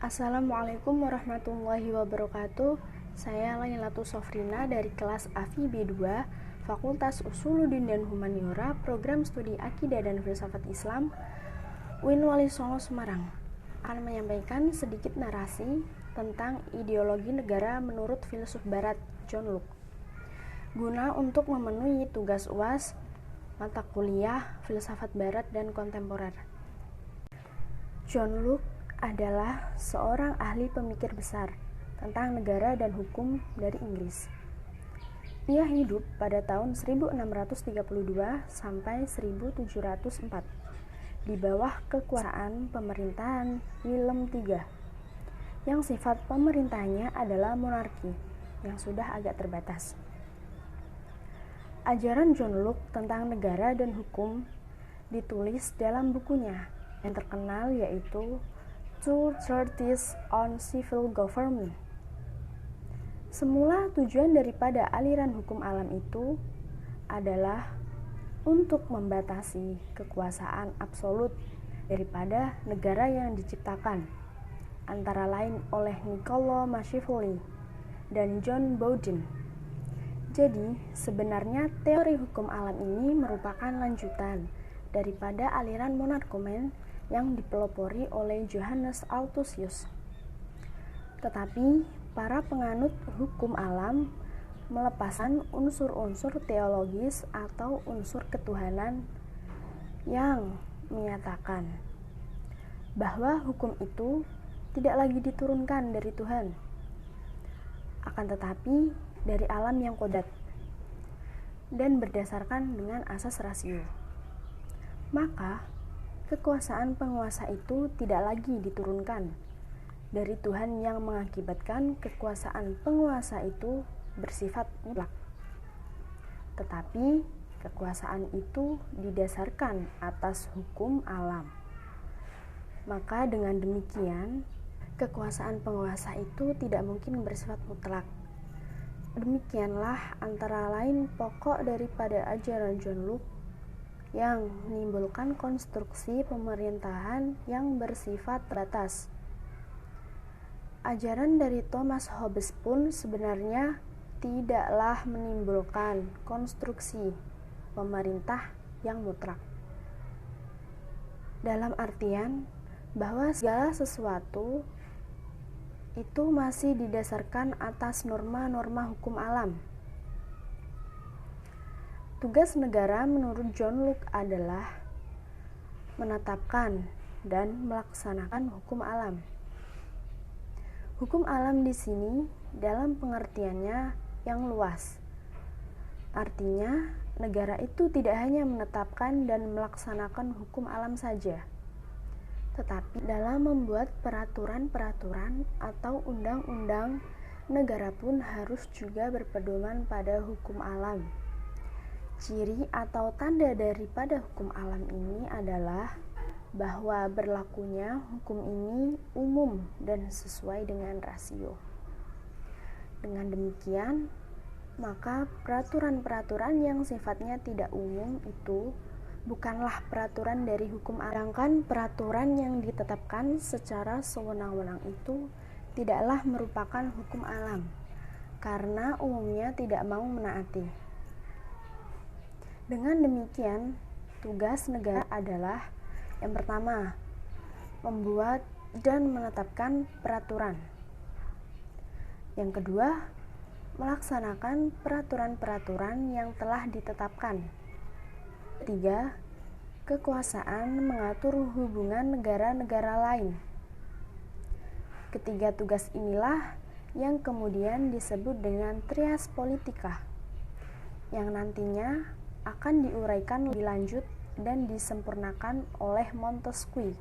Assalamualaikum warahmatullahi wabarakatuh. Saya Lailatul Sofrina dari kelas AFI B2, Fakultas Usuluddin dan Humaniora, Program Studi Akidah dan Filsafat Islam, UIN Wali Songo, Semarang. Akan menyampaikan sedikit narasi tentang ideologi negara menurut filsuf Barat John Locke, guna untuk memenuhi tugas UAS mata kuliah Filsafat Barat dan Kontemporer. John Locke adalah seorang ahli pemikir besar tentang negara dan hukum dari Inggris. Ia hidup pada tahun 1632 sampai 1704 di bawah kekuasaan pemerintahan Willem III, yang sifat pemerintahnya adalah monarki yang sudah agak terbatas. Ajaran John Locke tentang negara dan hukum ditulis dalam bukunya yang terkenal, yaitu Two Treatises on Civil Government. Semula tujuan daripada aliran hukum alam itu adalah untuk membatasi kekuasaan absolut daripada negara yang diciptakan, antara lain oleh Niccolo Machiavelli dan John Bowden. Jadi, sebenarnya teori hukum alam ini merupakan lanjutan daripada aliran monarkomen yang dipelopori oleh Johannes Althusius. Tetapi, para penganut hukum alam melepaskan unsur-unsur teologis atau unsur ketuhanan yang menyatakan bahwa hukum itu tidak lagi diturunkan dari Tuhan, akan tetapi dari alam yang kodrat dan berdasarkan dengan asas rasio. Maka kekuasaan penguasa itu tidak lagi diturunkan dari Tuhan, yang mengakibatkan kekuasaan penguasa itu bersifat mutlak, tetapi kekuasaan itu didasarkan atas hukum alam. Maka dengan demikian, kekuasaan penguasa itu tidak mungkin bersifat mutlak. Demikianlah antara lain pokok daripada ajaran John Locke yang menimbulkan konstruksi pemerintahan yang bersifat terbatas. Ajaran dari Thomas Hobbes pun sebenarnya tidaklah menimbulkan konstruksi pemerintah yang mutlak, dalam artian bahwa segala sesuatu itu masih didasarkan atas norma-norma hukum alam. Tugas negara menurut John Locke adalah menetapkan dan melaksanakan hukum alam. Hukum alam di sini dalam pengertiannya yang luas. Artinya, negara itu tidak hanya menetapkan dan melaksanakan hukum alam saja, tetapi dalam membuat peraturan-peraturan atau undang-undang, negara pun harus juga berpedoman pada hukum alam. Ciri atau tanda daripada hukum alam ini adalah bahwa berlakunya hukum ini umum dan sesuai dengan rasio. Dengan demikian, maka peraturan-peraturan yang sifatnya tidak umum itu bukanlah peraturan dari hukum alam. Sedangkan peraturan yang ditetapkan secara sewenang-wenang itu tidaklah merupakan hukum alam, karena umumnya tidak mau menaati. Dengan demikian, tugas negara adalah yang pertama, membuat dan menetapkan peraturan. Yang kedua, melaksanakan peraturan-peraturan yang telah ditetapkan. Ketiga, kekuasaan mengatur hubungan negara-negara lain. Ketiga tugas inilah yang kemudian disebut dengan trias politika, yang nantinya akan diuraikan lebih lanjut dan disempurnakan oleh Montesquieu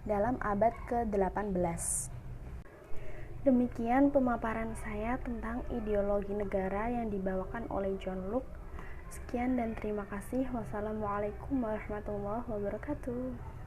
dalam abad ke-18. Demikian pemaparan saya tentang ideologi negara yang dibawakan oleh John Locke. Sekian dan terima kasih. Wassalamualaikum warahmatullahi wabarakatuh.